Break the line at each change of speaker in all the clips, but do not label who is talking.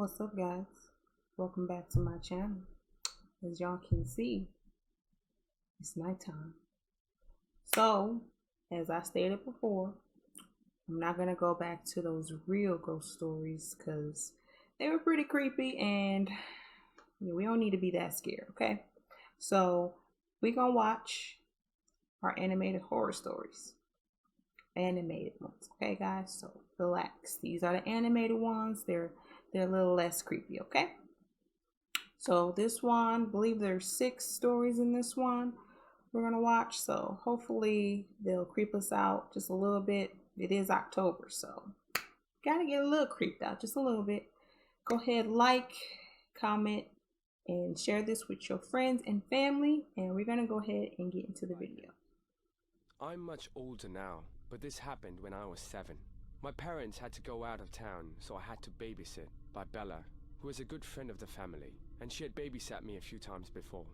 What's up, guys? Welcome back to my channel. As y'all can see, it's nighttime. So, as I stated before, I'm not going to go back to those real ghost stories because they were pretty creepy and we don't need to be that scared, okay? So, we're going to watch our animated horror stories. Animated ones, okay, guys? So, relax. These are the animated ones. They're a little less creepy, okay? So this one, I believe there's 6 stories in this one we're gonna watch. So hopefully they'll creep us out just a little bit. It is October, so gotta get a little creeped out just a little bit. Go ahead, like, comment, and share this with your friends and family. And we're gonna go ahead and get into the video.
I'm much older now, but this happened when I was 7. My parents had to go out of town, so I had to babysit by Bella, who was a good friend of the family, and she had babysat me a few times before.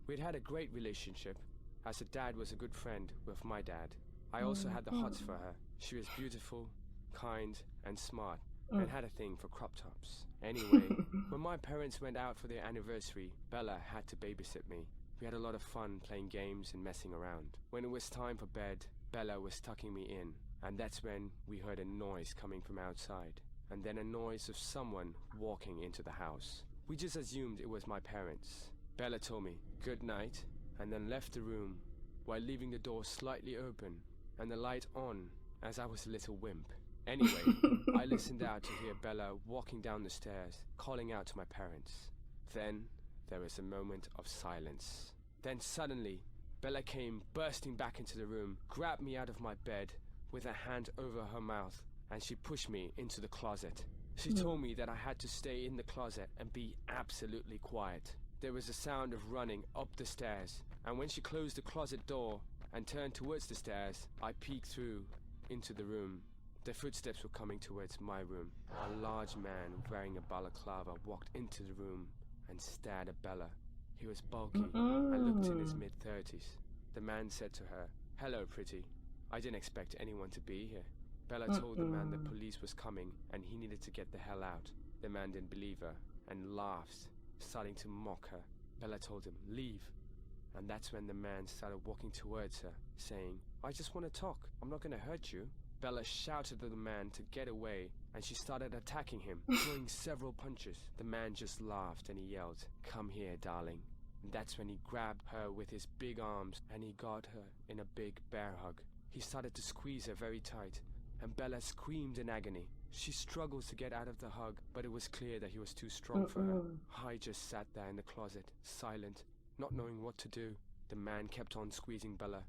We'd had a great relationship, as her dad was a good friend with my dad. I also had the hots for her. She was beautiful, kind, and smart, and had a thing for crop tops. Anyway, when my parents went out for their anniversary, Bella had to babysit me. We had a lot of fun playing games and messing around. When it was time for bed, Bella was tucking me in, and that's when we heard a noise coming from outside, and then a noise of someone walking into the house. We just assumed it was my parents. Bella told me good night, and then left the room, while leaving the door slightly open and the light on, as I was a little wimp. Anyway, I listened out to hear Bella walking down the stairs, calling out to my parents. Then there was a moment of silence. Then suddenly, Bella came bursting back into the room, grabbed me out of my bed with a hand over her mouth, and she pushed me into the closet. She told me that I had to stay in the closet and be absolutely quiet. There was a sound of running up the stairs, and when she closed the closet door and turned towards the stairs, I peeked through into the room. The footsteps were coming towards my room. A large man wearing a balaclava walked into the room and stared at Bella. He was bulky and looked in his mid-30s. The man said to her, "Hello, pretty. I didn't expect anyone to be here." Bella told the man the police was coming and he needed to get the hell out. The man didn't believe her and laughed, starting to mock her. Bella told him, "Leave." And that's when the man started walking towards her, saying, "I just want to talk. I'm not going to hurt you." Bella shouted to the man to get away, and she started attacking him, throwing several punches. The man just laughed and he yelled, "Come here, darling." And that's when he grabbed her with his big arms and he got her in a big bear hug. He started to squeeze her very tight, and Bella screamed in agony. She struggled to get out of the hug, but it was clear that he was too strong for her. I just sat there in the closet, silent, not knowing what to do. The man kept on squeezing Bella.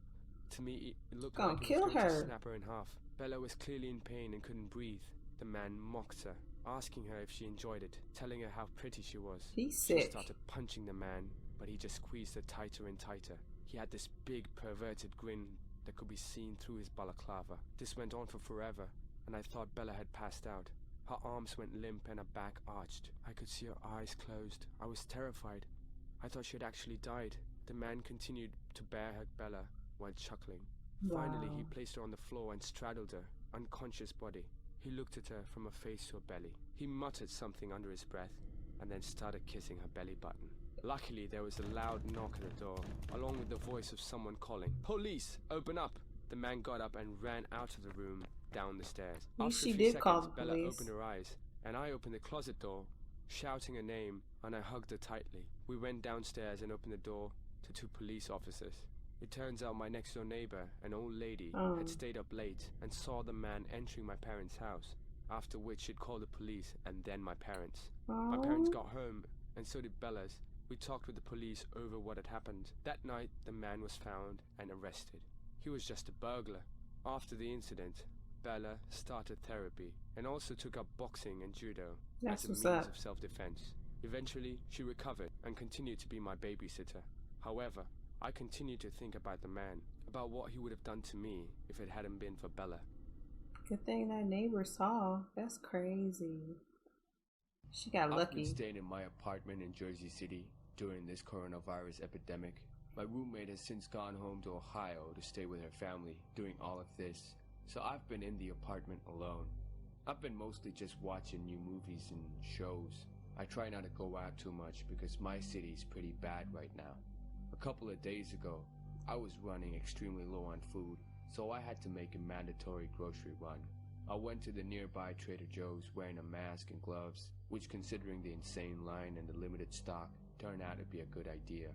To me, it looked like he was going to snap her in half. Bella was clearly in pain and couldn't breathe. The man mocked her, asking her if she enjoyed it, telling her how pretty she was.
He's sick.
She started punching the man, but he just squeezed her tighter and tighter. He had this big perverted grin that could be seen through his balaclava. This went on for forever, and I thought Bella had passed out. Her arms went limp and her back arched. I could see her eyes closed. I was terrified. I thought she had actually died. The man continued to bear hug Bella while chuckling. Finally, he placed her on the floor and straddled her unconscious body. He looked at her from her face to her belly. He muttered something under his breath and then started kissing her belly button. Luckily, there was a loud knock at the door, along with the voice of someone calling, "Police, open up!" The man got up and ran out of the room, down the stairs. After a few seconds, Bella opened her eyes, and I opened the closet door, shouting her name, and I hugged her tightly. We went downstairs and opened the door to 2 police officers. It turns out my next-door neighbor, an old lady, had stayed up late and saw the man entering my parents' house, after which she'd called the police and then my parents. My parents got home, and so did Bella's. We talked with the police over what had happened. That night, the man was found and arrested. He was just a burglar. After the incident, Bella started therapy and also took up boxing and judo as a means of self-defense. Eventually, she recovered and continued to be my babysitter. However, I continued to think about the man, about what he would have done to me if it hadn't been for Bella.
Good thing that neighbor saw. That's crazy. She got lucky.
I've been staying in my apartment in Jersey City during this coronavirus epidemic. My roommate has since gone home to Ohio to stay with her family during all of this, so I've been in the apartment alone. I've been mostly just watching new movies and shows. I try not to go out too much because my city's pretty bad right now. A couple of days ago, I was running extremely low on food, so I had to make a mandatory grocery run. I went to the nearby Trader Joe's wearing a mask and gloves, which considering the insane line and the limited stock, turned out to be a good idea.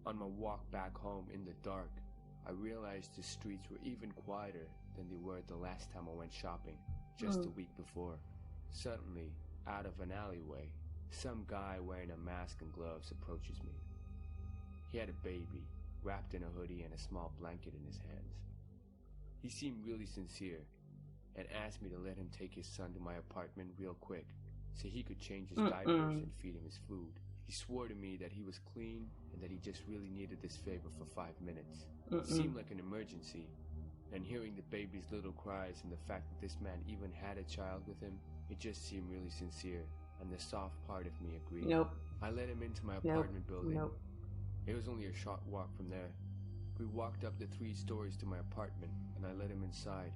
On my walk back home in the dark, I realized the streets were even quieter than they were the last time I went shopping, just a week before. Suddenly, out of an alleyway, some guy wearing a mask and gloves approaches me. He had a baby, wrapped in a hoodie and a small blanket in his hands. He seemed really sincere and asked me to let him take his son to my apartment real quick so he could change his diapers and feed him his food. He swore to me that he was clean and that he just really needed this favor for 5 minutes. It seemed like an emergency, and hearing the baby's little cries and the fact that this man even had a child with him, it just seemed really sincere, and the soft part of me agreed. I let him into my apartment building. It was only a short walk from there. We walked up the 3 stories to my apartment, and I let him inside,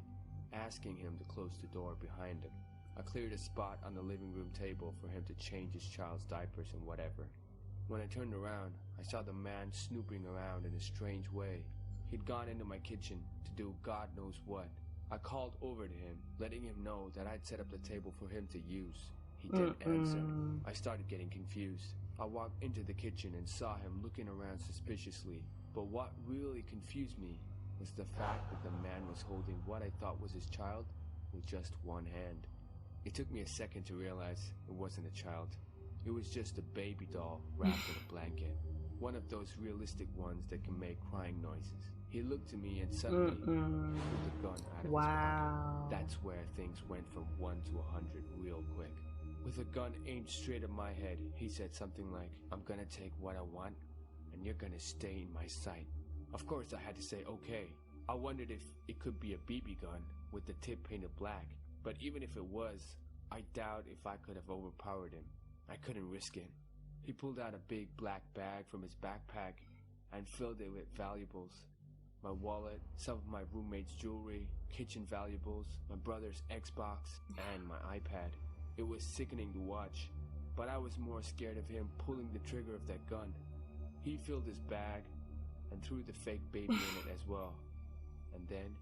asking him to close the door behind him. I cleared a spot on the living room table for him to change his child's diapers and whatever. When I turned around, I saw the man snooping around in a strange way. He'd gone into my kitchen to do God knows what. I called over to him, letting him know that I'd set up the table for him to use. He didn't answer. I started getting confused. I walked into the kitchen and saw him looking around suspiciously. But what really confused me was the fact that the man was holding what I thought was his child with just one hand. It took me a second to realize it wasn't a child. It was just a baby doll wrapped in a blanket. One of those realistic ones that can make crying noises. He looked at me and suddenly pulled the gun out of his pocket. That's where things went from 1 to 100 real quick. With a gun aimed straight at my head, he said something like, "I'm gonna take what I want, and you're gonna stay in my sight." Of course I had to say okay. I wondered if it could be a BB gun with the tip painted black, but even if it was, I doubt if I could have overpowered him. I couldn't risk it. He pulled out a big black bag from his backpack and filled it with valuables. My wallet, some of my roommate's jewelry, kitchen valuables, my brother's Xbox, and my iPad. It was sickening to watch, but I was more scared of him pulling the trigger of that gun. He filled his bag and threw the fake baby in it as well. And then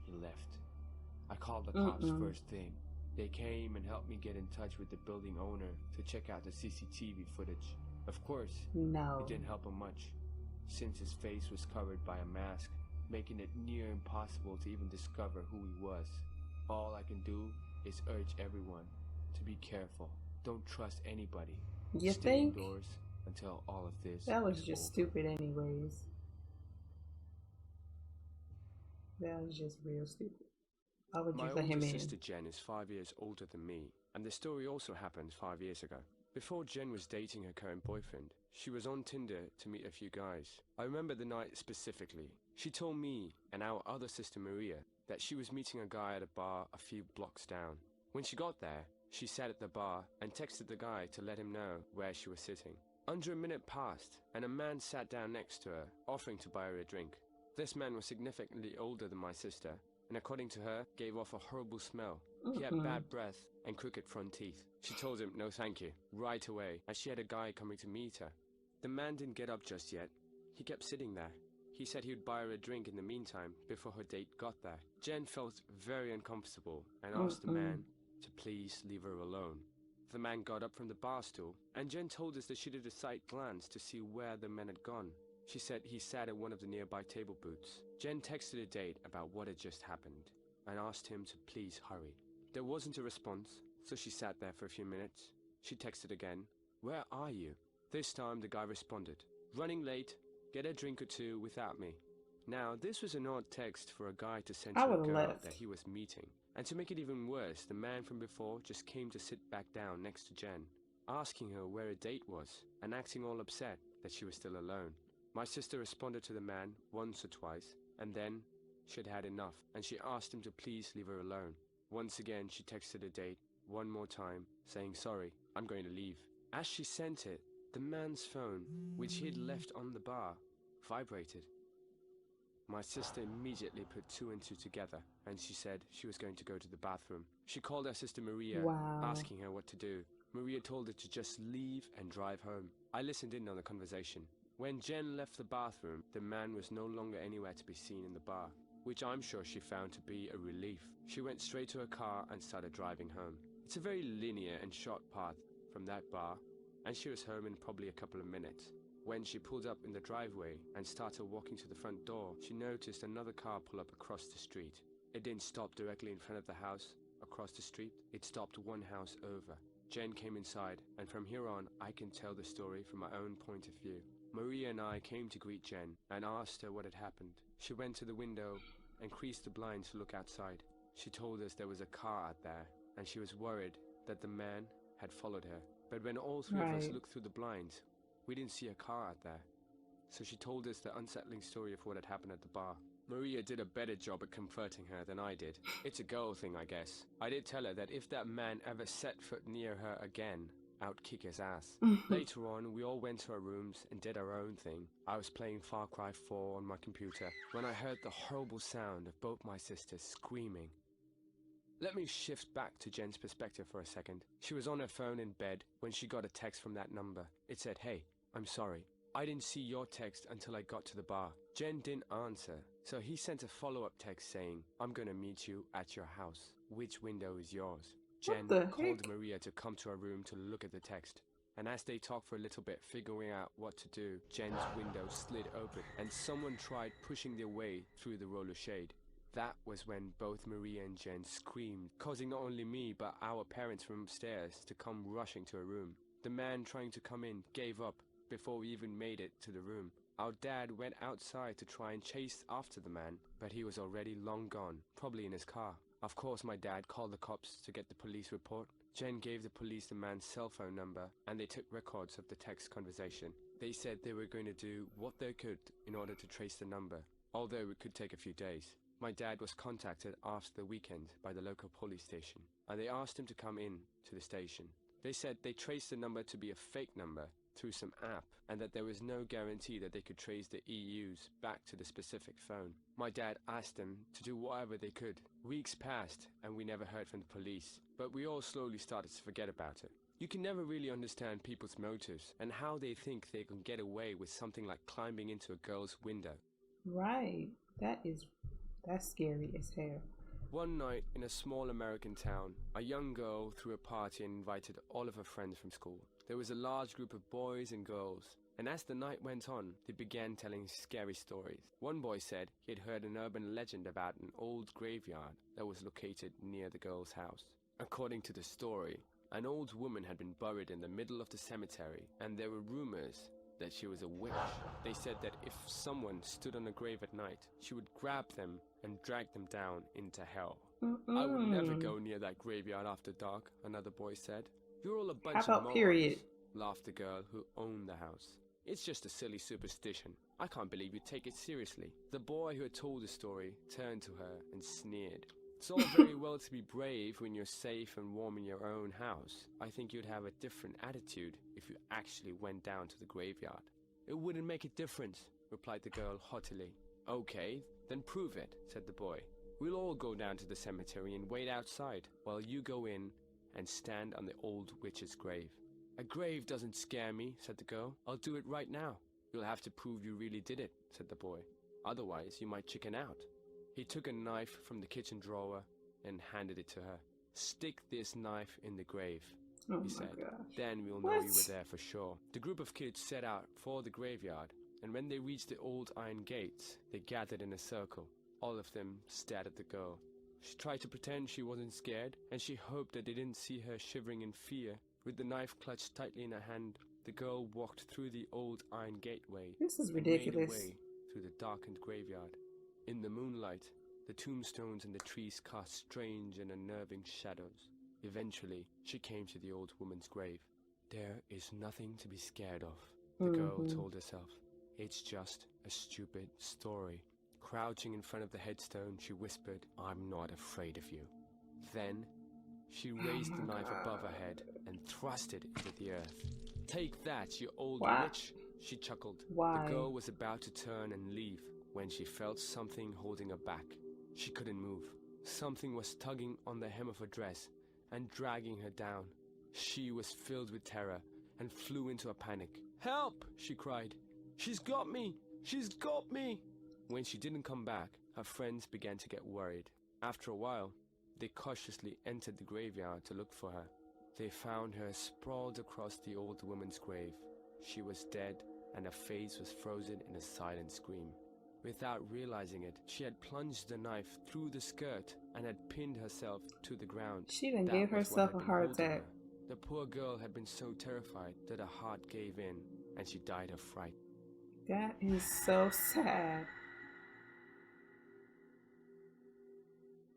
he left. I called the cops first thing. They came and helped me get in touch with the building owner to check out the CCTV footage. Of course, it didn't help him much, since his face was covered by a mask, making it near impossible to even discover who he was. All I can do is urge everyone to be careful. Don't trust anybody.
You
Stay
think?
indoors until all of this
That was
is
just
over.
stupid anyways. That was just real stupid. Why would you
My
let him
older
in?
sister Jen is 5 years older than me, and the story also happened 5 years ago. Before Jen was dating her current boyfriend, she was on Tinder to meet a few guys. I remember the night specifically. She told me and our other sister Maria that she was meeting a guy at a bar a few blocks down. When she got there, she sat at the bar and texted the guy to let him know where she was sitting. Under a minute passed, and a man sat down next to her, offering to buy her a drink. This man was significantly older than my sister, and according to her, gave off a horrible smell. He had bad breath and crooked front teeth. She told him no thank you, right away, as she had a guy coming to meet her. The man didn't get up just yet. He kept sitting there. He said he would buy her a drink in the meantime, before her date got there. Jen felt very uncomfortable and asked the man to please leave her alone. The man got up from the bar stool, and Jen told us that she did a side glance to see where the man had gone. She said he sat at one of the nearby table booths. Jen texted a date about what had just happened and asked him to please hurry. There wasn't a response, so she sat there for a few minutes. She texted again, "Where are you?" This time the guy responded, "Running late, get a drink or two without me." Now, this was an odd text for a guy to send
I
to a
would've
girl
left.
that he was meeting. And to make it even worse, the man from before just came to sit back down next to Jen, asking her where a date was and acting all upset that she was still alone. My sister responded to the man once or twice, and then she'd had enough, and she asked him to please leave her alone. Once again, she texted a date one more time, saying, "Sorry, I'm going to leave." As she sent it, the man's phone, which he had left on the bar, vibrated. My sister immediately put 2 and 2 together, and she said she was going to go to the bathroom. She called her sister Maria,
Wow.
asking her what to do. Maria told her to just leave and drive home. I listened in on the conversation. When Jen left the bathroom, the man was no longer anywhere to be seen in the bar, which I'm sure she found to be a relief. She went straight to her car and started driving home. It's a very linear and short path from that bar, and she was home in probably a couple of minutes. When she pulled up in the driveway and started walking to the front door, she noticed another car pull up across the street. It didn't stop directly in front of the house across the street. It stopped one house over. Jen came inside, and from here on, I can tell the story from my own point of view. Maria and I came to greet Jen and asked her what had happened. She went to the window and creased the blinds to look outside. She told us there was a car out there, and she was worried that the man had followed her. But when all three of us looked through the blinds, we didn't see a car out there. So she told us the unsettling story of what had happened at the bar. Maria did a better job at comforting her than I did. It's a girl thing, I guess. I did tell her that if that man ever set foot near her again, I'd kick his ass. Later on, we all went to our rooms and did our own thing. I was playing Far Cry 4 on my computer when I heard the horrible sound of both my sisters screaming. Let me shift back to Jen's perspective for a second. She was on her phone in bed when she got a text from that number. It said, "Hey, I'm sorry. I didn't see your text until I got to the bar." Jen didn't answer, so he sent a follow-up text saying, "I'm gonna meet you at your house. Which window is yours?" Jen called Maria to come to her room to look at the text. And as they talked for a little bit, figuring out what to do, Jen's window slid open and someone tried pushing their way through the roller shade. That was when both Maria and Jen screamed, causing not only me but our parents from upstairs to come rushing to her room. The man trying to come in gave up before we even made it to the room. Our dad went outside to try and chase after the man, but he was already long gone, probably in his car. Of course, my dad called the cops to get the police report. Jen gave the police the man's cell phone number, and they took records of the text conversation. They said they were going to do what they could in order to trace the number, although it could take a few days. My dad was contacted after the weekend by the local police station, and they asked him to come in to the station. They said they traced the number to be a fake number through some app, and that there was no guarantee that they could trace the EUs back to the specific phone. My dad asked them to do whatever they could. Weeks passed, and we never heard from the police, but we all slowly started to forget about it. You can never really understand people's motives and how they think they can get away with something like climbing into a girl's window.
Right. That's scary as hell.
One night in a small American town, a young girl threw a party and invited all of her friends from school. There was a large group of boys and girls, and as the night went on, they began telling scary stories. One boy said he had heard an urban legend about an old graveyard that was located near the girl's house. According to the story, an old woman had been buried in the middle of the cemetery, and there were rumors that she was a witch. They said that if someone stood on a grave at night, she would grab them and drag them down into hell. I would never go near that graveyard after dark, another boy said. You're all a bunch of morons, laughed the girl who owned the house. It's just a silly superstition. I can't believe you take it seriously. The boy who had told the story turned to her and sneered. It's all very well to be brave when you're safe and warm in your own house. I think you'd have a different attitude if you actually went down to the graveyard. It wouldn't make a difference, replied the girl haughtily. Okay, then prove it, said the boy. We'll all go down to the cemetery and wait outside while you go in and stand on the old witch's grave. A grave doesn't scare me, said the girl. I'll do it right now. You'll have to prove you really did it, said the boy. Otherwise, you might chicken out. He took a knife from the kitchen drawer and handed it to her. Stick this knife in the grave, he said. Then we'll know you were there for sure. The group of kids set out for the graveyard, and when they reached the old iron gates, they gathered in a circle. All of them stared at the girl. She tried to pretend she wasn't scared, and she hoped that they didn't see her shivering in fear. With the knife clutched tightly in her hand, the girl walked through the old iron gateway.
This is ridiculous.
Made her way through the darkened graveyard. In the moonlight, the tombstones and the trees cast strange and unnerving shadows. Eventually, she came to the old woman's grave. There is nothing to be scared of, the girl told herself. It's just a stupid story. Crouching in front of the headstone, she whispered, I'm not afraid of you. Then, she raised the knife above her head and thrust it into the earth. Take that, you old witch, she chuckled. The girl was about to turn and leave when she felt something holding her back. She couldn't move. Something was tugging on the hem of her dress and dragging her down. She was filled with terror and flew into a panic. "Help!" she cried. "She's got me! She's got me!" When she didn't come back, her friends began to get worried. After a while, they cautiously entered the graveyard to look for her. They found her sprawled across the old woman's grave. She was dead, and her face was frozen in a silent scream. Without realizing it, she had plunged the knife through the skirt and had pinned herself to the ground.
She done
That
gave
was what
herself
had
a
been
heart
holding
attack.
her. The poor girl had been so terrified that her heart gave in, and she died of fright.
That is so sad.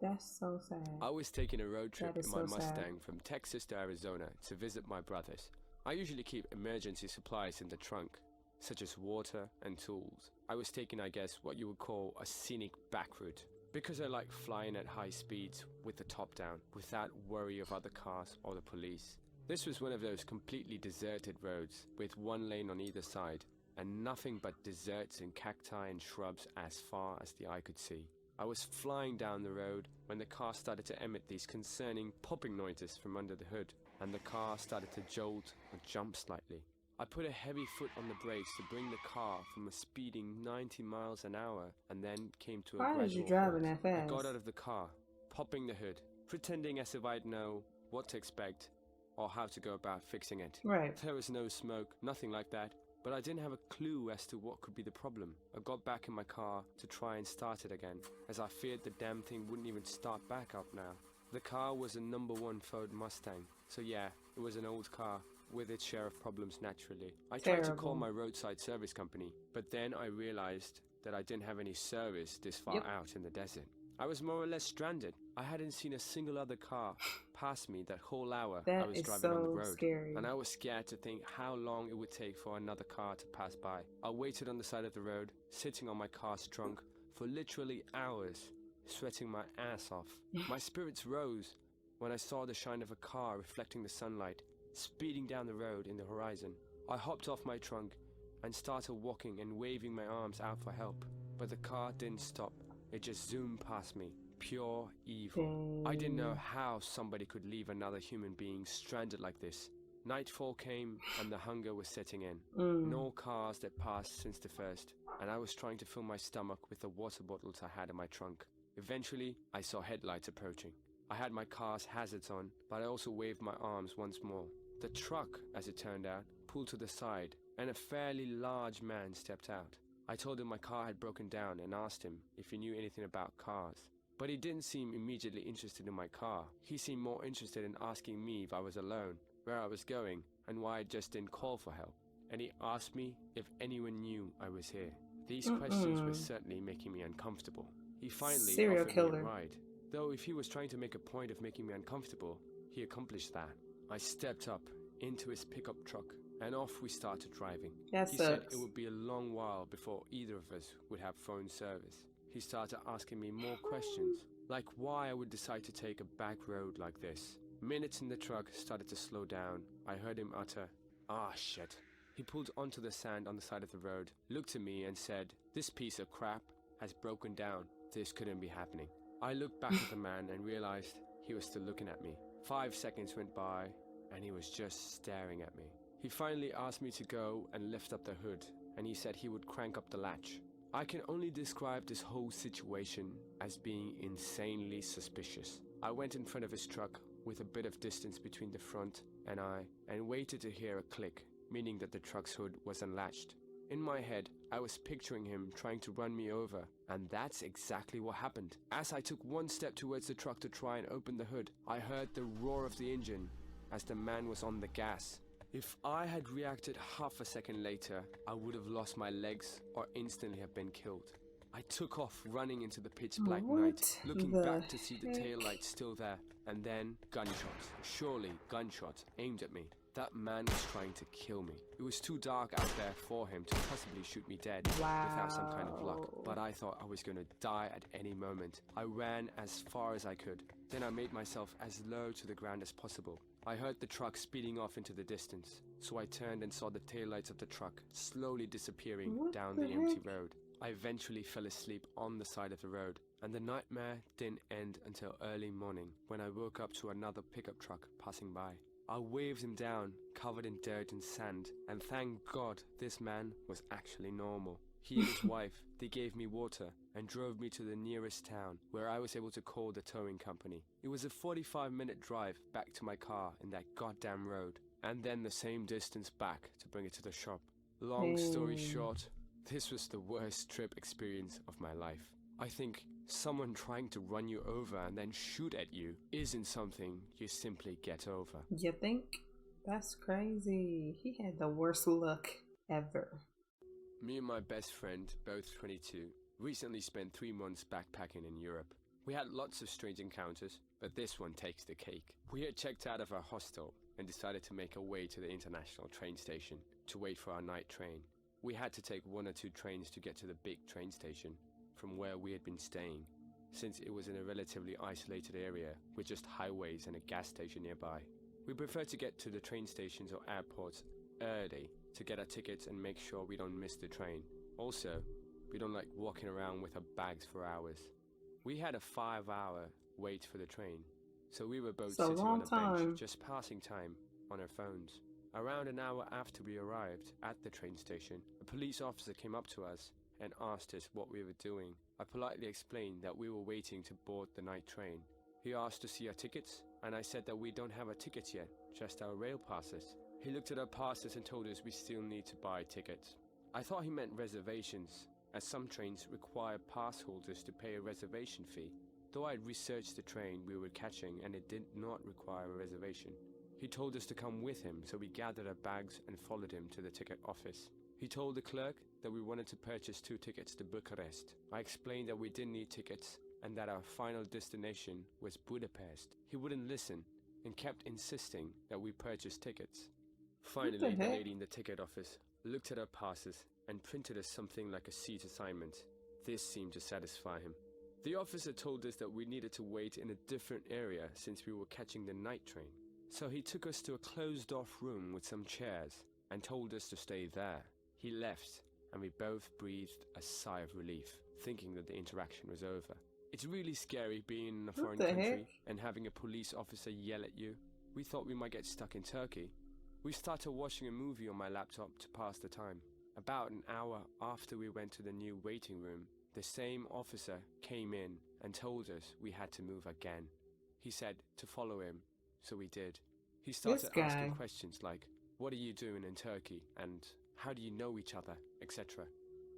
That's so sad.
I was taking a road trip
That
in
is
my
so sad.
Mustang from Texas to Arizona to visit my brothers. I usually keep emergency supplies in the trunk, such as water and tools. I was taking, I guess, what you would call a scenic back route, because I like flying at high speeds with the top down, without worry of other cars or the police. This was one of those completely deserted roads, with one lane on either side, and nothing but deserts and cacti and shrubs as far as the eye could see. I was flying down the road when the car started to emit these concerning popping noises from under the hood, and the car started to jolt or jump slightly. I put a heavy foot on the brakes to bring the car from a speeding 90 miles an hour, and then came to a
Why was you
gradual
driving
halt.
that
I
fast?
got out of the car, popping the hood, pretending as if I'd know what to expect or how to go about fixing it.
Right.
There was no smoke, nothing like that, but I didn't have a clue as to what could be the problem. I got back in my car to try and start it again, as I feared the damn thing wouldn't even start back up now. The car was a #1 Ford Mustang, so yeah, it was an old car, with its share of problems naturally. I tried to call
Terrible.
my roadside service company, but then I realized that I didn't have any service this far
Yep.
out in the desert. I was more or less stranded. I hadn't seen a single other car pass me that whole hour I
That
was
is
driving on the
so
road.
scary.
And I was scared to think how long it would take for another car to pass by. I waited on the side of the road, sitting on my car's trunk, for literally hours, sweating my ass off. My spirits rose when I saw the shine of a car reflecting the sunlight, speeding down the road in the horizon. I hopped off my trunk and started walking and waving my arms out for help. But the car didn't stop. It just zoomed past me. Pure evil. I didn't know how somebody could leave another human being stranded like this. Nightfall came and the hunger was setting in. No cars that passed since the first, and I was trying to fill my stomach with the water bottles I had in my trunk. Eventually, I saw headlights approaching. I had my car's hazards on, but I also waved my arms once more. The truck, as it turned out, pulled to the side, and a fairly large man stepped out. I told him my car had broken down and asked him if he knew anything about cars. But he didn't seem immediately interested in my car. He seemed more interested in asking me if I was alone, where I was going, and why I just didn't call for help. And he asked me if anyone knew I was here. These questions were certainly making me uncomfortable. He finally
Serial
offered me
killer.
a ride. Though if he was trying to make a point of making me uncomfortable, he accomplished that. I stepped up into his pickup truck, and off we started driving.
That
He said
sucks.
it would be a long while before either of us would have phone service. He started asking me more questions, like why I would decide to take a back road like this. Minutes in the truck started to slow down. I heard him utter, "Ah, shit." He pulled onto the sand on the side of the road, looked at me and said, "This piece of crap has broken down. This couldn't be happening." I looked back at the man and realized he was still looking at me. 5 seconds went by and he was just staring at me. He finally asked me to go and lift up the hood, and he said he would crank up the latch. I can only describe this whole situation as being insanely suspicious. I went in front of his truck with a bit of distance between the front and I, and waited to hear a click, meaning that the truck's hood was unlatched. In my head, I was picturing him trying to run me over, and that's exactly what happened. As I took one step towards the truck to try and open the hood, I heard the roar of the engine as the man was on the gas. If I had reacted half a second later, I would have lost my legs or instantly have been killed. I took off running into the pitch black night,
What
looking
the
back to see the
heck?
taillights still there, and then gunshots. Surely gunshots aimed at me. That man was trying to kill me. It was too dark out there for him to possibly shoot me dead without some kind of luck.
Wow.
But I thought I was going to die at any moment. I ran as far as I could. Then I made myself as low to the ground as possible. I heard the truck speeding off into the distance, so I turned and saw the taillights of the truck slowly disappearing
What
down
the
the empty
heck?
road. I eventually fell asleep on the side of the road, and the nightmare didn't end until early morning when I woke up to another pickup truck passing by. I waved him down, covered in dirt and sand, and thank God this man was actually normal. He and his wife, they gave me water and drove me to the nearest town where I was able to call the towing company. It was a 45-minute drive back to my car in that goddamn road, and then the same distance back to bring it to the shop. Long story short, this was the worst trip experience of my life. I think someone trying to run you over and then shoot at you isn't something you simply get over.
You think? That's crazy. He had the worst luck ever.
Me and my best friend, both 22, recently spent 3 months backpacking in Europe. We had lots of strange encounters, but this one takes the cake. We had checked out of our hostel and decided to make our way to the international train station to wait for our night train. We had to take 1 or 2 trains to get to the big train station from where we had been staying, since it was in a relatively isolated area with just highways and a gas station nearby. We prefer to get to the train stations or airports early to get our tickets and make sure we don't miss the train. Also, we don't like walking around with our bags for hours. We had a 5-hour wait for the train, so we were both sitting on a bench just passing time on our phones. Around an hour after we arrived at the train station, a police officer came up to us and asked us what we were doing. I politely explained that we were waiting to board the night train. He asked to see our tickets, and I said that we don't have our tickets yet, just our rail passes. He looked at our passes and told us we still need to buy tickets. I thought he meant reservations, as some trains require pass holders to pay a reservation fee. Though I had researched the train we were catching and it did not require a reservation. He told us to come with him, so we gathered our bags and followed him to the ticket office. He told the clerk that we wanted to purchase 2 tickets to Bucharest. I explained that we didn't need tickets and that our final destination was Budapest. He wouldn't listen and kept insisting that we purchase tickets. Finally, the lady in the ticket office looked at our passes and printed us something like a seat assignment. This seemed to satisfy him. The officer told us that we needed to wait in a different area since we were catching the night train. So he took us to a closed-off room with some chairs and told us to stay there. He left, and we both breathed a sigh of relief, thinking that the interaction was over. It's really scary being in a foreign country and having a police officer yell at you. We thought we might get stuck in Turkey. We started watching a movie on my laptop to pass the time. About an hour after we went to the new waiting room, the same officer came in and told us we had to move again. He said to follow him, so we did. He started asking questions like, what are you doing in Turkey? And how do you know each other? Etc.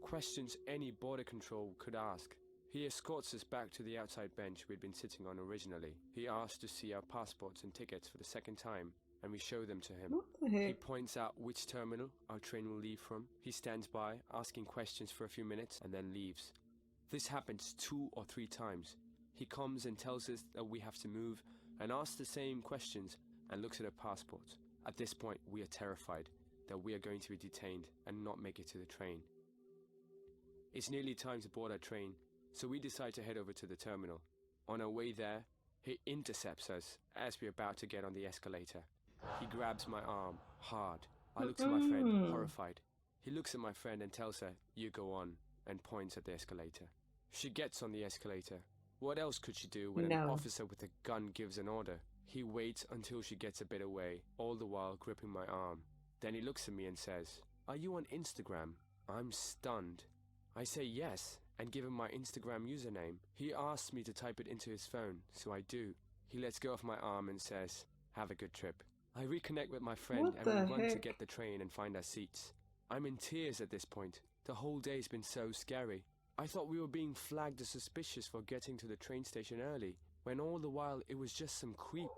Questions any border control could ask. He escorts us back to the outside bench we'd been sitting on originally. He asked to see our passports and tickets for the second time, and we show them to him.
What the heck?
He points out which terminal our train will leave from. He stands by, asking questions for a few minutes, and then leaves. This happens 2 or 3 times. He comes and tells us that we have to move, and asks the same questions, and looks at our passports. At this point, we are terrified that we are going to be detained and not make it to the train. It's nearly time to board our train, so we decide to head over to the terminal. On our way there, he intercepts us as we're about to get on the escalator. He grabs my arm, hard. I look to my friend, horrified. He looks at my friend and tells her, you go on, and points at the escalator. She gets on the escalator. What else could she do when an officer with a gun gives an order? He waits until she gets a bit away, all the while gripping my arm. Then he looks at me and says, are you on Instagram? I'm stunned. I say yes, and give him my Instagram username. He asks me to type it into his phone, so I do. He lets go of my arm and says, have a good trip. I reconnect with my friend and we run to get the train and find our seats. I'm in tears at this point. The whole day's been so scary. I thought we were being flagged as suspicious for getting to the train station early, when all the while it was just some creep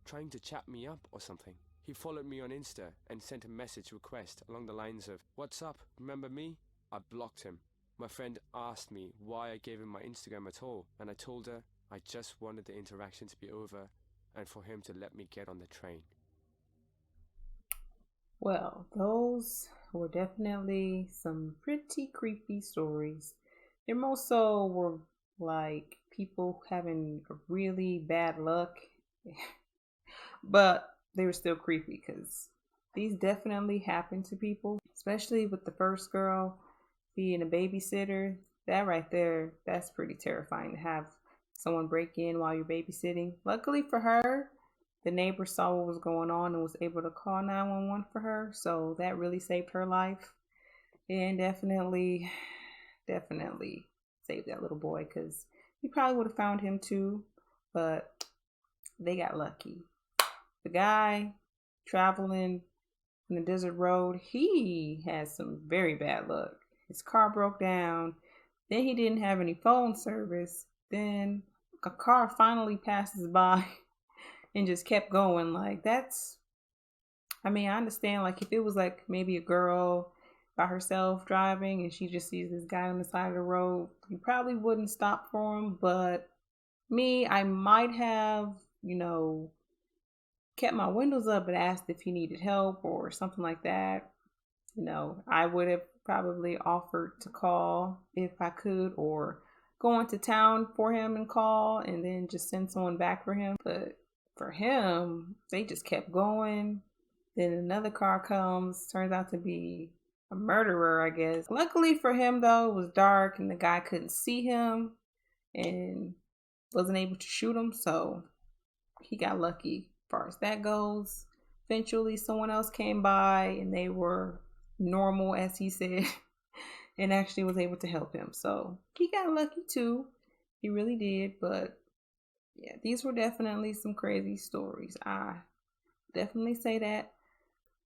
trying to chat me up or something. He followed me on Insta and sent a message request along the lines of, what's up, remember me? I blocked him. My friend asked me why I gave him my Instagram at all, and I told her I just wanted the interaction to be over and for him to let me get on the train.
Well, those were definitely some pretty creepy stories. They more so were like people having really bad luck, but they were still creepy because these definitely happen to people, especially with the first girl being a babysitter. That right there, that's pretty terrifying to have someone break in while you're babysitting. Luckily for her, the neighbor saw what was going on and was able to call 911 for her. So that really saved her life. And definitely saved that little boy, because we probably would have found him too, but they got lucky. The guy traveling in the desert road, he had some very bad luck. His car broke down. Then he didn't have any phone service. Then a car finally passes by and just kept going. Like, that's, I mean, I understand, like, if it was like maybe a girl by herself driving and she just sees this guy on the side of the road, you probably wouldn't stop for him. But me, I might have, kept my windows up and asked if he needed help or something like that. I would have probably offered to call if I could, or go into town for him and call and then just send someone back for him. But for him, they just kept going. Then another car comes, turns out to be a murderer, I guess. Luckily for him, though, it was dark and the guy couldn't see him and wasn't able to shoot him, so he got lucky as far as that goes. Eventually, someone else came by and they were normal, as he said, and actually was able to help him. So he got lucky too. He really did. But yeah, these were definitely some crazy stories. I definitely say that.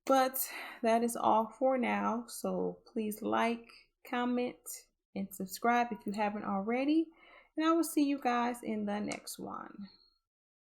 But that is all for now. So please like, comment, and subscribe if you haven't already. And I will see you guys in the next one.